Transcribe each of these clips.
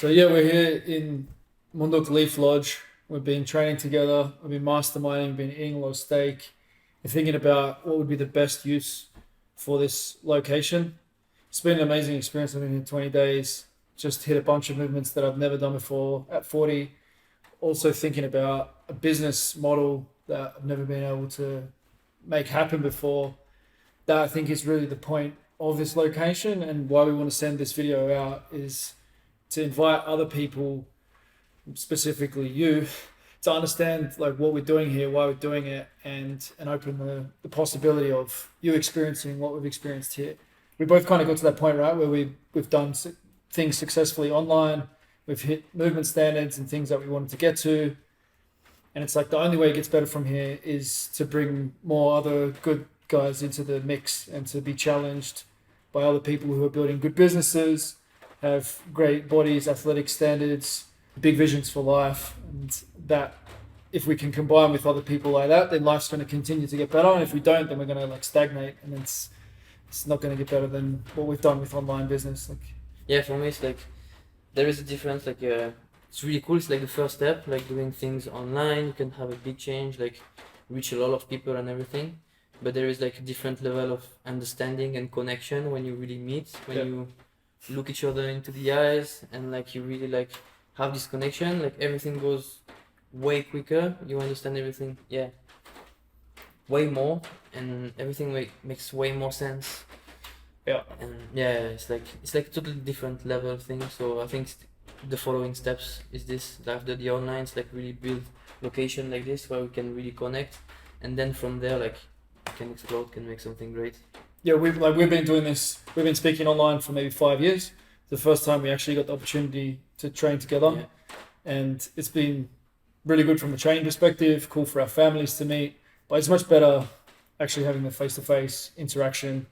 So yeah, we're here in Munduk Leaf Lodge. We've been training together. We've been masterminding, been eating a lot of steak, and thinking about what would be the best use for this location. It's been an amazing experience. I've been here 20 days. Just hit a bunch of movements that I've never done before at 40. Also thinking about a business model that I've never been able to make happen before. That I think is really the point of this location, and why we want to send this video out is to invite other people, specifically you, to understand like what we're doing here, why we're doing it, and open the possibility of you experiencing what we've experienced here. We both kind of got to that point, right, where we've done things successfully online. We've hit movement standards and things that we wanted to get to. And it's like the only way it gets better from here is to bring more other good guys into the mix and to be challenged by other people who are building good businesses, have great bodies, athletic standards, big visions for life. And that if we can combine with other people like that, then life's going to continue to get better. And if we don't, then we're going to like stagnate, and it's not going to get better than what we've done with online business. Yeah, for me it's like there is a difference. Like it's really cool. It's like the first step, like doing things online. You can have a big change, like reach a lot of people and everything. But there is like a different level of understanding and connection when you really meet, when you look each other into the eyes, and like you really like have this connection. Like everything goes way quicker. You understand everything, way more, and everything makes way more sense. Yeah. And it's like totally different level thing. So I think the following steps is this: after the online, it's like really build location like this where we can really connect, and then from there like can explode, can make something great. Yeah, we've been doing this. We've been speaking online for maybe 5 years. The first time we actually got the opportunity to train together, and it's been really good from a training perspective. Cool for our families to meet, but it's much better actually having the face-to-face interaction,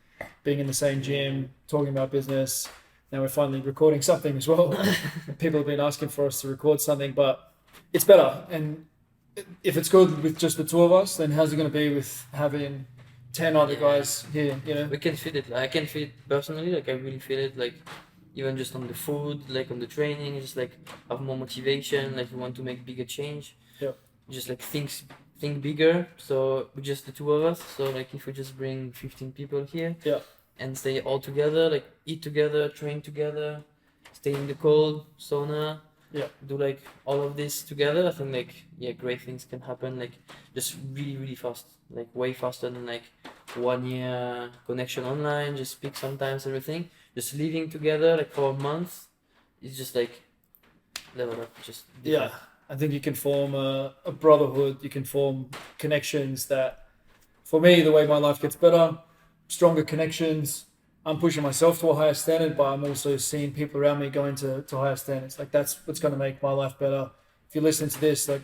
being in the same gym, talking about business. Now we're finally recording something as well. People have been asking for us to record something, but it's better. And if it's good with just the two of us, then how's it going to be with having 10 other guys here? You know, we can feel it. I can feel it personally. Like I really feel it. Like even just on the food, like on the training, just like have more motivation. Like you want to make bigger change. Yeah. Just like think bigger. So with just the two of us. So like if we just bring 15 people here. Yeah. And stay all together, like eat together, train together, stay in the cold, sauna. Yeah. Do like all of this together. I think like great things can happen. Like just really really fast, like way faster than like 1 year connection online. Just speak sometimes everything. Just living together like for a month, it's just like level up. Just different. I think you can form a brotherhood. You can form connections that, for me, the way my life gets better, stronger connections. I'm pushing myself to a higher standard, but I'm also seeing people around me going to higher standards. Like that's what's going to make my life better. If you listen to this, like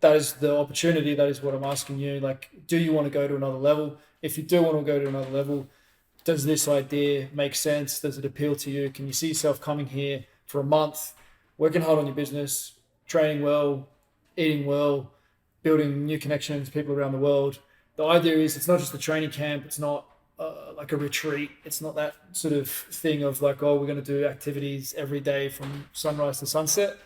that is the opportunity. That is what I'm asking you. Like, do you want to go to another level? If you do want to go to another level, does this idea make sense? Does it appeal to you? Can you see yourself coming here for a month, working hard on your business, training well, eating well, building new connections, people around the world? The idea is it's not just a training camp. It's not like a retreat. It's not that sort of thing of like, oh, we're going to do activities every day from sunrise to sunset.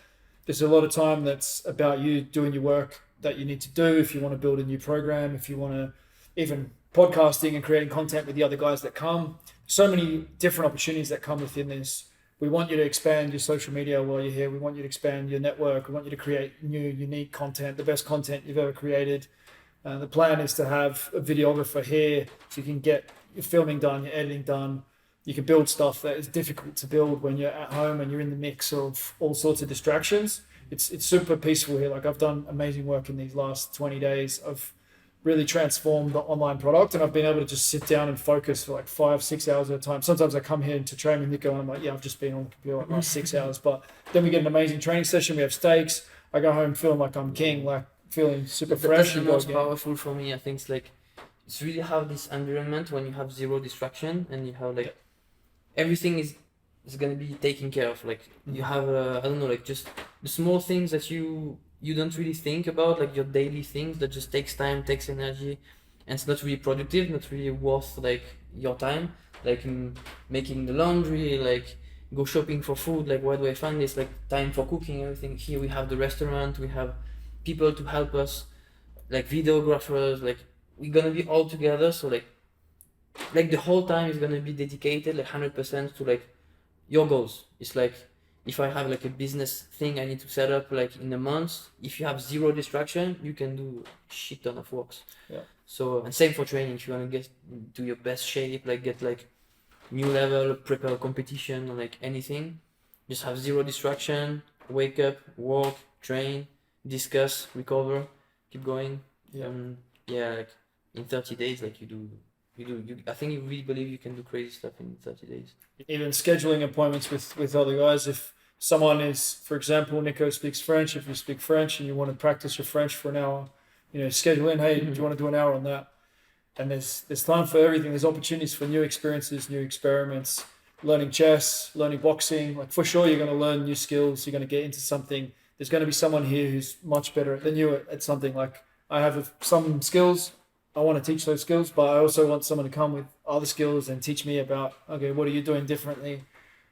There's a lot of time that's about you doing your work that you need to do. If you want to build a new program, if you want to even podcasting and creating content with the other guys that come, so many different opportunities that come within this. We want you to expand your social media while you're here. We want you to expand your network. We want you to create new, unique content, the best content you've ever created. The plan is to have a videographer here so you can get your filming done, your editing done. You can build stuff that is difficult to build when you're at home and you're in the mix of all sorts of distractions. It's super peaceful here. Like I've done amazing work in these last 20 days. I've really transformed the online product, and I've been able to just sit down and focus for like 5-6 hours at a time. Sometimes I come here to train with Nico and I'm like, I've just been on the computer like last 6 hours. But then we get an amazing training session. We have steaks. I go home feeling like I'm king, like feeling super fresh. That's the most powerful for me. I think it's really have this environment when you have zero distraction and you have like everything is gonna be taken care of. Like you have I don't know, like just the small things that you don't really think about, like your daily things that just takes time, takes energy, and it's not really productive, not really worth like your time. Like making the laundry, like go shopping for food, like where do I find this, like time for cooking, everything. Here we have the restaurant, we have people to help us, like videographers, like we're gonna be all together. So like the whole time is gonna be dedicated like 100% to like your goals. It's like if I have like a business thing I need to set up like in a month, if you have zero distraction, you can do shit ton of works. Yeah. So, and same for training. If you want to get to your best shape, like get like new level, prepare a competition or like anything, just have zero distraction, wake up, walk, train, discuss, recover, keep going. Yeah. Yeah, like in 30 days, like you I think you really believe you can do crazy stuff in 30 days. Even scheduling appointments with other guys. If someone is, for example, Nico speaks French. If you speak French and you want to practice your French for an hour, schedule in. Hey, do you want to do an hour on that? And there's time for everything. There's opportunities for new experiences, new experiments, learning chess, learning boxing. Like for sure, you're going to learn new skills. You're going to get into something. There's going to be someone here who's much better than you at something. Like I have some skills. I want to teach those skills, but I also want someone to come with other skills and teach me about, okay, what are you doing differently?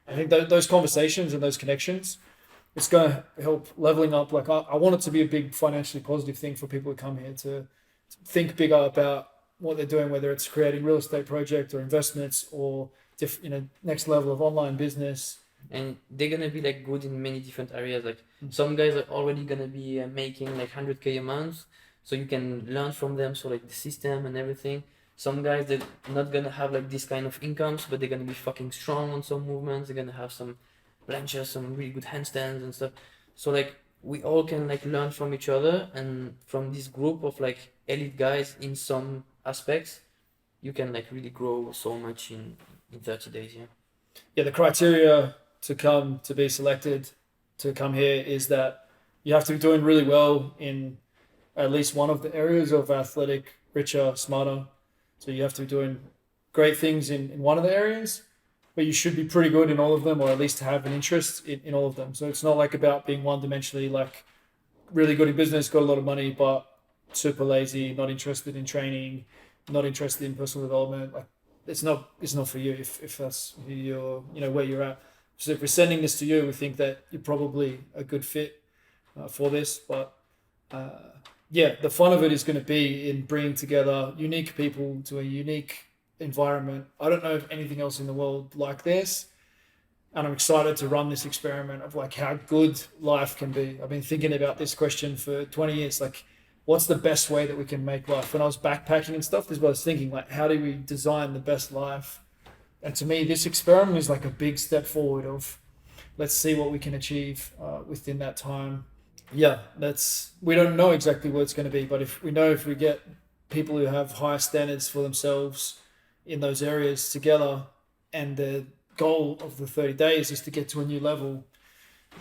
I think those conversations and those connections, it's going to help leveling up. Like I want it to be a big financially positive thing for people who come here to think bigger about what they're doing, whether it's creating real estate project or investments or next level of online business. And they're gonna be like good in many different areas. Like some guys are already gonna be making like 100K a month, so you can learn from them. So like the system and everything. Some guys they're not gonna have like this kind of incomes, but they're gonna be fucking strong on some movements. They're gonna have some planches, some really good handstands and stuff. So like we all can like learn from each other, and from this group of like elite guys in some aspects, you can like really grow so much in 30 days. Yeah, the criteria to be selected to come here is that you have to be doing really well in at least one of the areas of athletic, richer, smarter. So you have to be doing great things in one of the areas, but you should be pretty good in all of them, or at least have an interest in all of them. So it's not like about being one-dimensionally, like really good in business, got a lot of money, but super lazy, not interested in training, not interested in personal development. Like it's not for you if that's your where you're at. So if we're sending this to you, we think that you're probably a good fit for this. But yeah, the fun of it is going to be in bringing together unique people to a unique environment. I don't know of anything else in the world like this, and I'm excited to run this experiment of like how good life can be. I've been thinking about this question for 20 years, like what's the best way that we can make life? When I was backpacking and stuff, this is what I was thinking, like how do we design the best life? And to me, this experiment is like a big step forward of let's see what we can achieve within that time. Yeah, we don't know exactly what it's going to be, but if we get people who have higher standards for themselves in those areas together, and the goal of the 30 days is to get to a new level,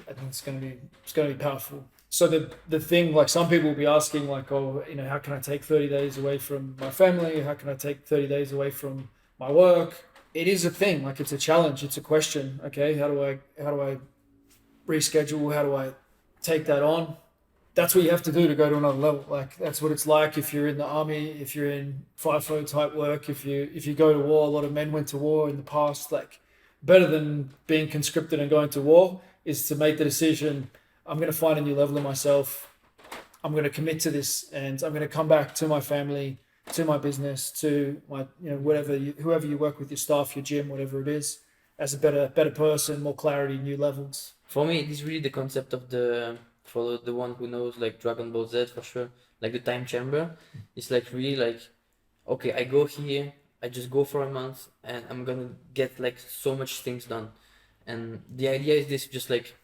I think it's going to be powerful. So the thing, like some people will be asking like, oh, how can I take 30 days away from my family? How can I take 30 days away from my work? It is a thing, like it's a challenge, it's a question. Okay, how do I reschedule? How do I take that on? That's what you have to do to go to another level. Like that's what it's like if you're in the army, if you're in FIFO type work, if you go to war. A lot of men went to war in the past. Like better than being conscripted and going to war is to make the decision, I'm going to find a new level of myself. I'm going to commit to this, and I'm going to come back to my family, to my business, to my whoever you work with, your staff, your gym, whatever it is, as a better person, more clarity, new levels. For me, it is really the concept of for the one who knows like Dragon Ball Z for sure, like the time chamber. It's like really like, okay, I go here, I just go for a month, and I'm gonna get like so much things done. And the idea is this: just like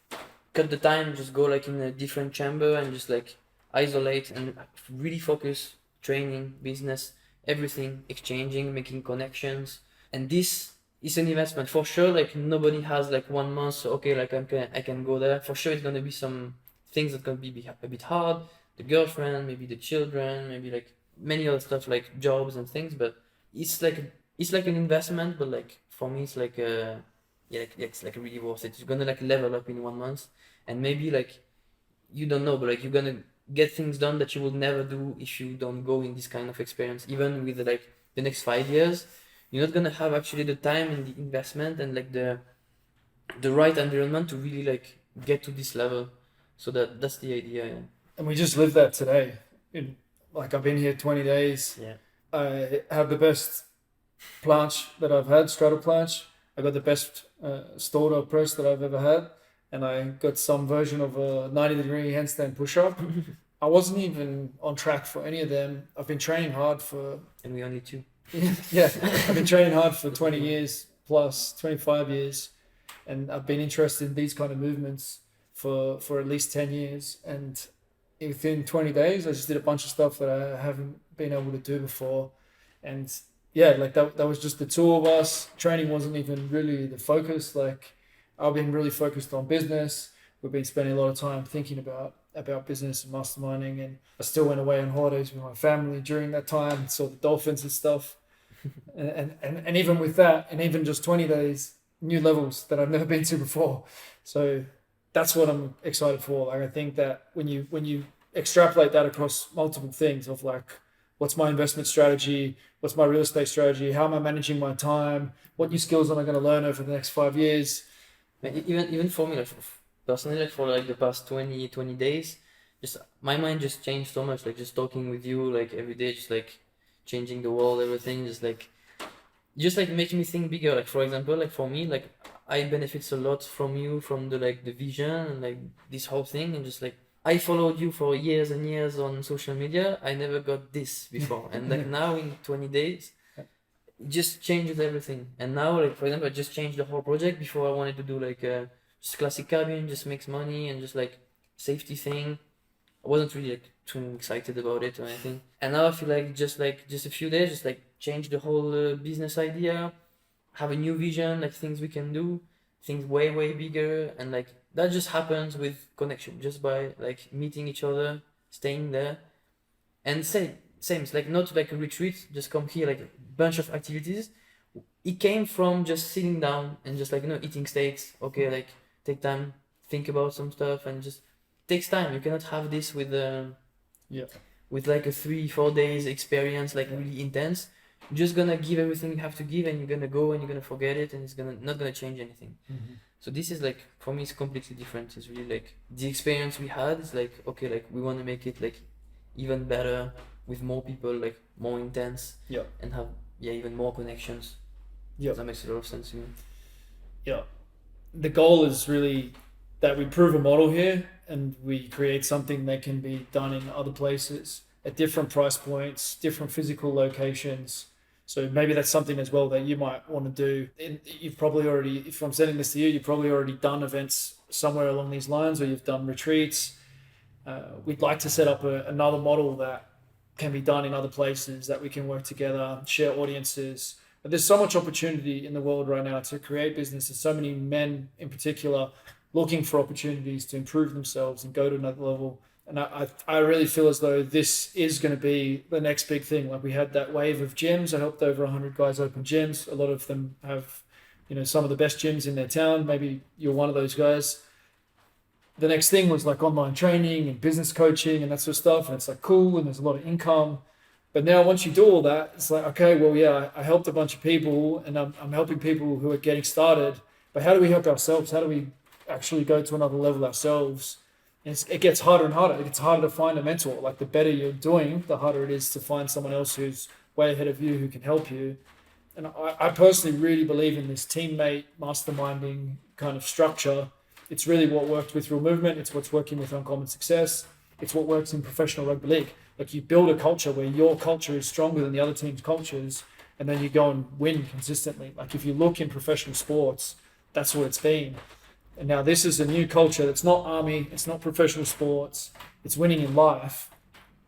cut the time, just go like in a different chamber and just like isolate and really focus, training, business, everything, exchanging, making connections. And this is an investment for sure. Like nobody has like 1 month, so okay, like I can go there. For sure, it's gonna be some things that can be a bit hard. The girlfriend, maybe the children, maybe like many other stuff like jobs and things. But it's like an investment. But like for me, it's like it's like really worth it. You're gonna like level up in 1 month, and maybe like you don't know, but like you're gonna get things done that you will never do if you don't go in this kind of experience. Even with like the next 5 years, you're not gonna have actually the time and the investment and like the the right environment to really like get to this level. So that's the idea. Yeah. And we just live that today. Like I've been here 20 days. Yeah. I have the best planche that I've had, straddle planche. I got the best starter press that I've ever had, and I got some version of a 90-degree handstand push-up. I wasn't even on track for any of them. I've been training hard for And we only two. yeah, I've been training hard for 20 years plus, 25 years, and I've been interested in these kind of movements for at least 10 years. And within 20 days, I just did a bunch of stuff that I haven't been able to do before. And yeah, like that was just the two of us. Training wasn't even really the focus. Like I've been really focused on business. We've been spending a lot of time thinking about business and masterminding, and I still went away on holidays with my family during that time, saw the dolphins and stuff. and even with that, and even just 20 days, new levels that I've never been to before. So that's what I'm excited for. Like I think that when you extrapolate that across multiple things of like, what's my investment strategy? What's my real estate strategy? How am I managing my time? What new skills am I going to learn over the next 5 years? Even for me, like personally, like for like the past 20 days, just my mind just changed so much. Like just talking with you like every day, just like changing the world, everything, just like making me think bigger. Like for example, like for me, like I benefits a lot from you, from the like the vision and like this whole thing, and just like I followed you for years and years on social media. I never got this before, and like now in 20 days, it just changes everything. And now, like for example, I just changed the whole project. Before I wanted to do like just classic cabin, just makes money and just like safety thing. I wasn't really like too excited about it or anything. And now I feel like just a few days, just like change the whole business idea, have a new vision, like things we can do, things way bigger, and like that just happens with connection, just by like meeting each other, staying there, and same. It's like not like a retreat, just come here, like a bunch of activities. It came from just sitting down and just like eating steaks. Okay, like take time, think about some stuff, and just takes time. You cannot have this with Yeah. with like a 3-4 days experience, like really intense. You're just gonna give everything you have to give, and you're gonna go and you're gonna forget it, and it's not gonna change anything. Mm-hmm. So this is like for me, it's completely different. It's really like the experience we had is like okay, like we want to make it like even better with more people, like more intense, Yeah. and have even more connections. Yeah. That makes a lot of sense to me. Yeah. The goal is really that we prove a model here and we create something that can be done in other places at different price points, different physical locations. So maybe that's something as well that you might want to do. And you've probably already, if I'm sending this to you, you've probably already done events somewhere along these lines, or you've done retreats. We'd like to set up another model that can be done in other places, that we can work together, share audiences. But there's so much opportunity in the world right now to create business. There's so many men in particular looking for opportunities to improve themselves and go to another level. And I really feel as though this is going to be the next big thing. Like we had that wave of gyms. I helped over 100 guys open gyms. A lot of them have, some of the best gyms in their town. Maybe you're one of those guys. The next thing was like online training and business coaching and that sort of stuff. And it's like cool and there's a lot of income. But now once you do all that, it's like, okay, well, yeah, I helped a bunch of people and I'm helping people who are getting started. But how do we help ourselves? How do we actually go to another level ourselves? And it gets harder and harder. It gets harder to find a mentor. Like the better you're doing, the harder it is to find someone else who's way ahead of you who can help you. And I personally really believe in this teammate masterminding kind of structure. It's really what worked with Real Movement. It's what's working with Uncommon Success. It's what works in professional rugby league. Like you build a culture where your culture is stronger than the other team's cultures, and then you go and win consistently. Like if you look in professional sports, that's what it's been. And now this is a new culture that's not army, it's not professional sports, it's winning in life.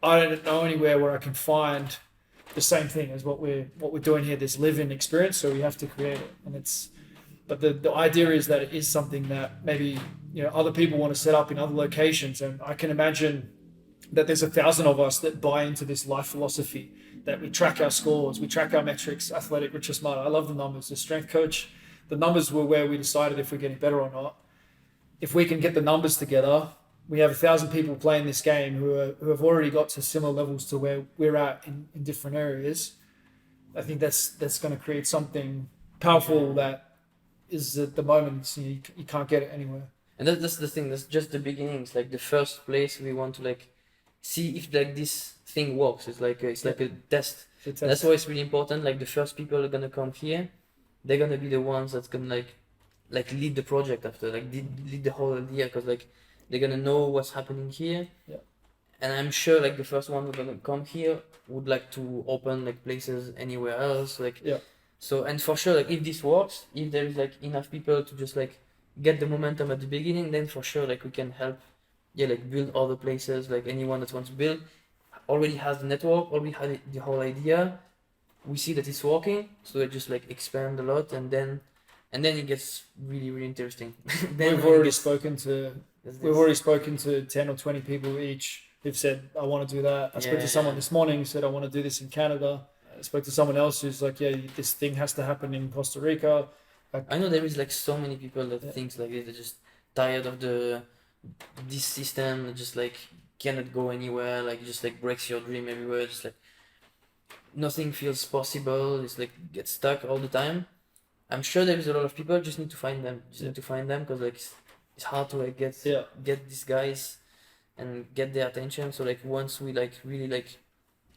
I don't know anywhere where I can find the same thing as what we're doing here, this live-in experience, so we have to create it. And but the idea is that it is something that maybe other people want to set up in other locations. And I can imagine that there's 1,000 of us that buy into this life philosophy, that we track our scores, we track our metrics, athletic, rich or smart. I love the numbers. The strength coach, the numbers were where we decided if we're getting better or not. If we can get the numbers together, we have 1,000 people playing this game who have already got to similar levels to where we're at in different areas. I think that's going to create something powerful that is at the moment you can't get it anywhere. And that's the thing. That's just the beginning. It's like the first place we want to like see if like this thing works. It's like like a test. That's why it's really important. Like the first people are gonna come here, they're gonna be the ones that's gonna like lead the project after, like lead the whole idea, because like they're gonna know what's happening here. Yeah. And I'm sure like the first one who's gonna come here would like to open like places anywhere else. Like yeah. So, and for sure, like if this works, if there is like enough people to just like get the momentum at the beginning, then for sure like we can help, like build other places. Like anyone that wants to build already has the network, already had the whole idea. We see that it's working, so it just like expand a lot, and then it gets really really interesting. We've already spoken to 10 or 20 people each who've said, I want to do that. I spoke to someone this morning who said, I want to do this in Canada. I spoke to someone else who's like, yeah, this thing has to happen in Costa Rica. I know there is like so many people that thinks like they're just tired of this system that just like cannot go anywhere, like just like breaks your dream everywhere, just like nothing feels possible, it's like get stuck all the time. I'm sure there is a lot of people, just need to find them. Need to find them, because like it's hard to like get these guys and get their attention. So like once we like really like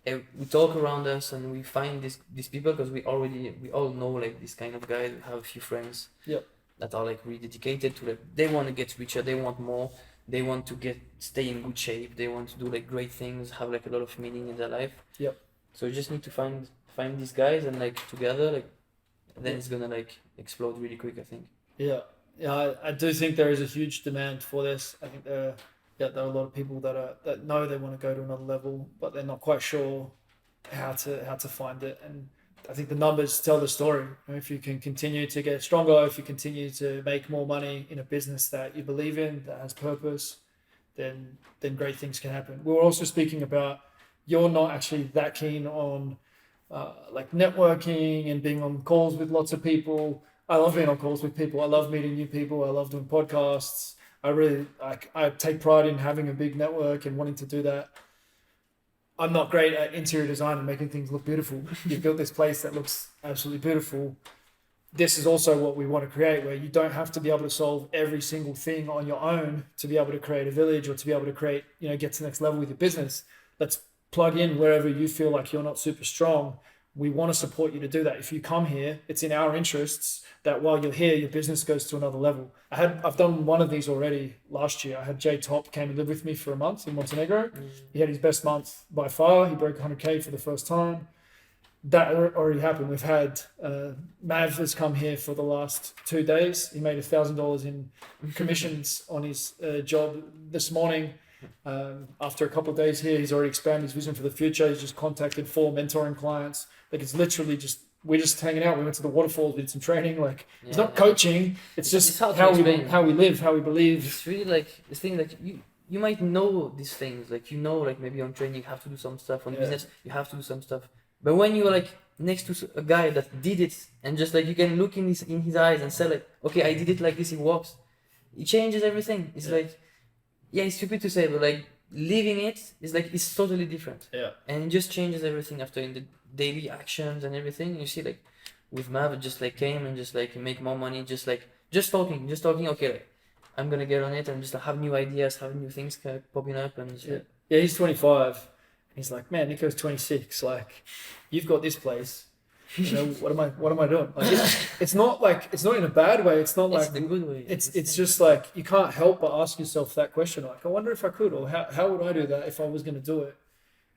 we talk around us and we find these people, because we all know like this kind of guys. We have a few friends that are like really dedicated to like, they want to get richer, they want more, they want to stay in good shape, they want to do like great things, have like a lot of meaning in their life. So you just need to find these guys, and like together, like then it's gonna like explode really quick, I think. I do think there is a huge demand for this. I think there are a lot of people that know they want to go to another level, but they're not quite sure how to find it. And I think the numbers tell the story. If you can continue to get stronger, if you continue to make more money in a business that you believe in, that has purpose, then great things can happen. We were also speaking about, you're not actually that keen on like networking and being on calls with lots of people. I love being on calls with people. I love meeting new people. I love doing podcasts. I take pride in having a big network and wanting to do that. I'm not great at interior design and making things look beautiful. You've built this place that looks absolutely beautiful. This is also what we want to create, where you don't have to be able to solve every single thing on your own to be able to create a village, or to be able to create, get to the next level with your business. Let's plug in wherever you feel like you're not super strong. We want to support you to do that. If you come here, it's in our interests that while you're here, your business goes to another level. I've done one of these already last year. I had Jay Top came and lived with me for a month in Montenegro. He had his best month by far. He broke 100K for the first time. That already happened. We've had Mav has come here for the last 2 days. He made $1,000 in commissions on his job this morning. After a couple of days here, he's already expanded his vision for the future. He's just contacted 4 mentoring clients. Like, it's literally we're just hanging out. We went to the waterfalls, we did some training. Like, it's not coaching. It's just how we live, how we believe. It's really like this thing that you might know these things. Like, like maybe on training you have to do some stuff, on business you have to do some stuff. But when you're like next to a guy that did it, and just like you can look in his eyes and say like, okay, I did it like this, it works. It changes everything. It's like, it's stupid to say, but like living it is like, it's totally different. And it just changes everything after, in the daily actions and everything. You see, like with Mav, it just like came and just like make more money, just talking. Okay, like, I'm gonna get on it and just have new ideas, have new things popping up, and he's 25. He's like, man, Nico's 26. Like, you've got this place. What am I doing? Like, it's not in a bad way. It's not like it's the good way. It's just like, you can't help but ask yourself that question. Like, I wonder if I could, or how would I do that if I was going to do it?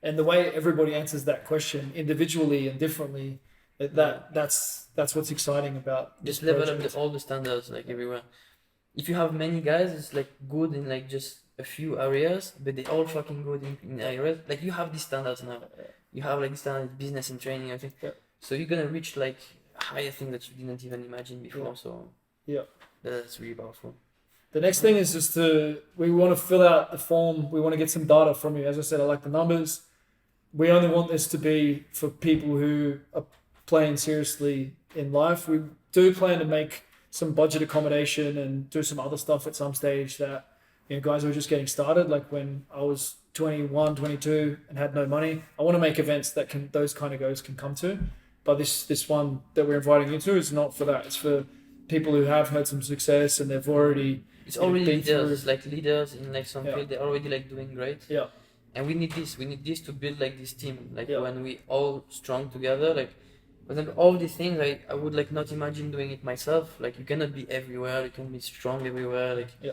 And the way everybody answers that question individually and differently, that's what's exciting about just level up all the standards, like everywhere. If you have many guys, it's like good in like just a few areas, but they all fucking good in areas. Like, you have these standards now. You have like standard business and training, I think. So you're gonna reach like higher things that you didn't even imagine before. So that's really powerful. The next thing is just we want to fill out the form. We want to get some data from you. As I said, I like the numbers. We only want this to be for people who are playing seriously in life. We do plan to make some budget accommodation and do some other stuff at some stage that, guys who are just getting started. Like when I was 21, 22 and had no money, I want to make events that those kind of guys can come to. But this one that we're inviting you to is not for that. It's for people who have had some success and they've already It's already been through. leaders, like leaders in like some Yeah. field. They're already like doing great. Yeah. And we need this. We need this to build like this team. Like Yeah. when we all strong together. Like, for example, all these things I would like not imagine doing it myself. Like you cannot be everywhere. You can be strong everywhere. Like Yeah.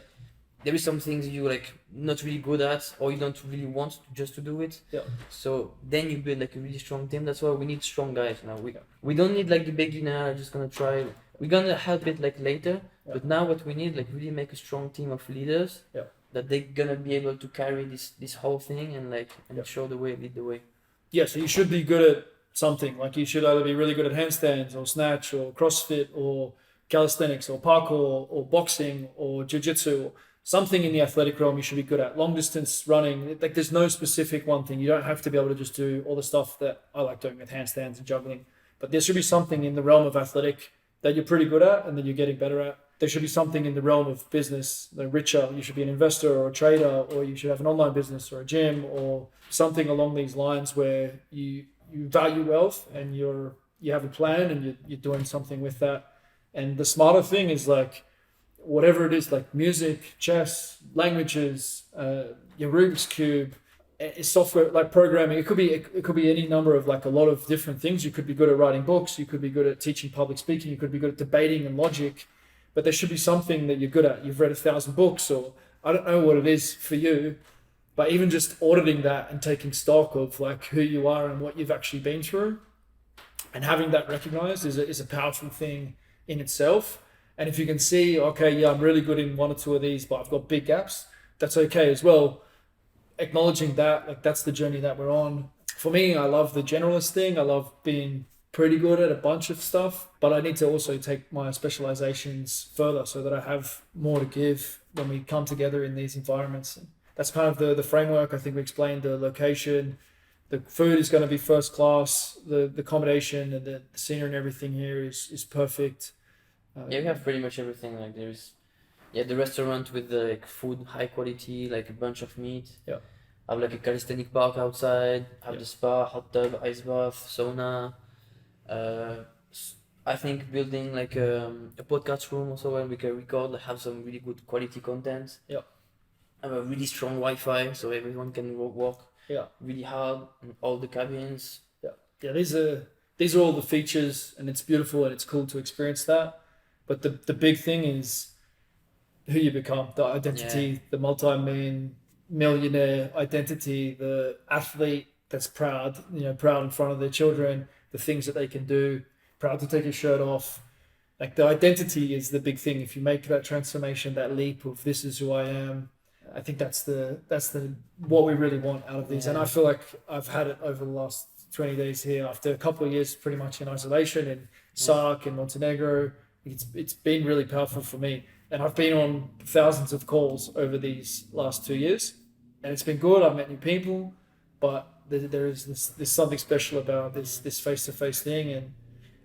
there is some things you like not really good at, or you don't really want just to do it. Yeah. So then you build like a really strong team. That's why we need strong guys now. We don't need like the beginner just gonna try. We're gonna help it like later. Yeah. But now what we need, like really make a strong team of leaders. Yeah. That they're gonna be able to carry this whole thing and like Yeah. show the way, lead the way. Yeah, so you should be good at something. Like you should either be really good at handstands or snatch or CrossFit or calisthenics or parkour or boxing or jiu-jitsu or something in the athletic realm you should be good at. Long distance running, like there's no specific one thing. You don't have to be able to just do all the stuff that I like doing with handstands and juggling. But there should be something in the realm of athletic that you're pretty good at and that you're getting better at. There should be something in the realm of business, the richer. You should be an investor or a trader, or you should have an online business or a gym or something along these lines where you value wealth and you have a plan and you're doing something with that. And the smarter thing is like whatever it is, like music, chess, languages, your Rubik's Cube, software, like programming. It could be any number of like a lot of different things. You could be good at writing books. You could be good at teaching public speaking. You could be good at debating and logic. But there should be something that you're good at. You've read 1,000 books, or I don't know what it is for you, but even just auditing that and taking stock of like who you are and what you've actually been through, and having that recognized is a powerful thing in itself. And if you can see, okay, yeah, I'm really good in one or two of these, but I've got big gaps, that's okay as well. Acknowledging that, like that's the journey that we're on. For me, I love the generalist thing. I love being pretty good at a bunch of stuff, but I need to also take my specializations further so that I have more to give when we come together in these environments. And that's kind of the framework. I think we explained the location. The food is going to be first class. The accommodation and the scenery and everything here is perfect. Yeah, we have pretty much everything. Like there's, the restaurant with the like, food high quality, like a bunch of meat. Yeah. Have like a calisthenic park outside. Have the spa, hot tub, ice bath, sauna. I think building like a podcast room also where we can record, have some really good quality content. Yeah. Have a really strong Wi-Fi so everyone can work. Yeah. Really hard in all the cabins. Yeah. These are all the features, and it's beautiful and it's cool to experience that. But the big thing is who you become, the identity, the multi-millionaire identity, the athlete that's proud in front of their children, the things that they can do, proud to take your shirt off. Like the identity is the big thing. If you make that transformation, that leap of this is who I am, I think that's the what we really want out of these. And I feel like I've had it over the last 20 days here after a couple of years pretty much in isolation in Sark and Montenegro. It's been really powerful for me. And I've been on thousands of calls over these last 2 years. And it's been good. I've met new people, but there's something special about this face-to-face thing, and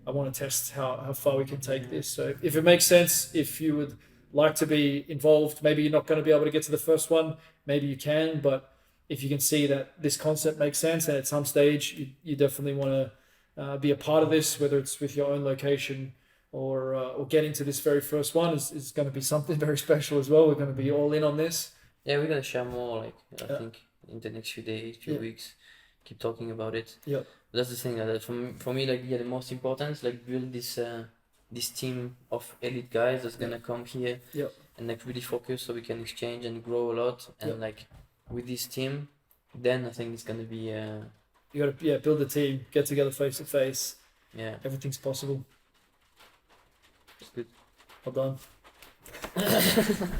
I want to test how far we can take this. So if it makes sense, if you would like to be involved, maybe you're not going to be able to get to the first one, maybe you can, but if you can see that this concept makes sense and at some stage you definitely want to be a part of this, whether it's with your own location or getting to this very first one is going to be something very special as well. We're going to be all in on this. Yeah, we're going to share more, I think, in the next few days, few weeks. Keep talking about it. Yeah. But that's the thing that for me, the most important is build this team of elite guys that's gonna come here and really focus so we can exchange and grow a lot. And with this team, then I think it's gonna be you gotta build a team, get together face to face. Yeah. Everything's possible. It's good. Well done.